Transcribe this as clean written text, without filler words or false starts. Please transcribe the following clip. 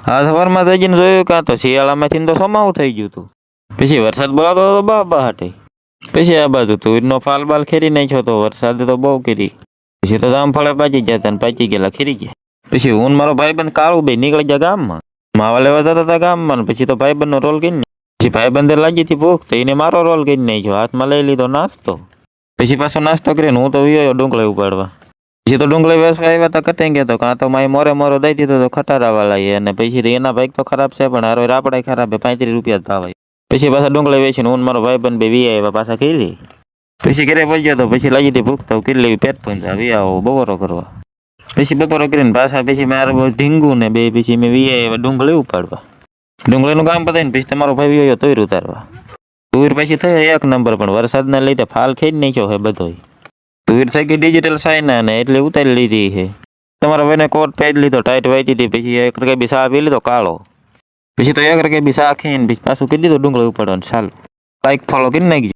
આ સવારમાં થઈ ગઈને જોયું કાં તો શિયાળામાંથી તો સોમાવું થઈ ગયું હતું. પછી વરસાદ બોલાતો તો બા હાટે. પછી આ બાજુ તુરનો ફાલ બાલ ખેરી નાખ્યો તો વરસાદે તો બહુ કરી. પછી તો જામફળે પાચી જતા ને પાચી ગયેલા ખીરી ગયા. પછી હું ને મારો ભાઈબંધ કાળું બે નીકળી ગયા ગામમાં. માવા લેવા જતા હતા ગામમાં ને પછી તો ભાઈબંધનો રોલ કરી પછી ભાઈબંધે લાગી હતી ભૂખ તો એને મારો રોલ કરી નાખ્યો. હાથમાં લઈ લીધો નાસ્તો. પછી પાછો નાસ્તો કરીને હું તો વિયો ડુંગળી ઉપાડવા. પછી તો ડુંગળી વેસવા આવ્યા હતા કટાઈ ગયા તો કાં તો મારી મોરે દઈ દીધો તો ખટારાવા લાવીએ અને પછી તો એના ભાઈ તો ખરાબ છે પણ હારો રાપડા ખરાબ છે 35 રૂપિયા જ ભાવ. પછી પાછા ડુંગળી વેચીને હું મારો ભાઈબંધ બે વી આવ્યા પાછા ખીલી. પછી ઘરે પહોંચ્યો તો પછી લાગી હતી ભૂખ તો કરી લેવી પેટ પંચા વી આવો બપોરો કરવા. પછી બપોરો કરીને પાછા પછી મારે ઢીંગું ને બે પછી મેં વી આવ્યા ડુંગળી ઉપાડવા. ડુંગળીનું કામ પતાવીને પછી તમારો ભાઈ આવ્યો તોય ઉતારવા. તુવેર પછી થઈ એક નંબર પણ વરસાદના લીધે ફાલ ખેડી નાખ્યો છે બધો. તુવેર થઈ ગઈ ડિજિટલ સાઈના ને એટલે ઉતારી લીધી છે. તમારા ભાઈને કોટ પહેરી લીધો ટાઈટ વાઈતી હતી પછી એક રકે બી સા પી લીધો કાળો. પછી તો એક રકે બી સા ખીને પછી પાછું કરી દીધું ડુંગળી ઉપાડવાનું ચાલો. લાઈક ફોલો કરી નાખજો.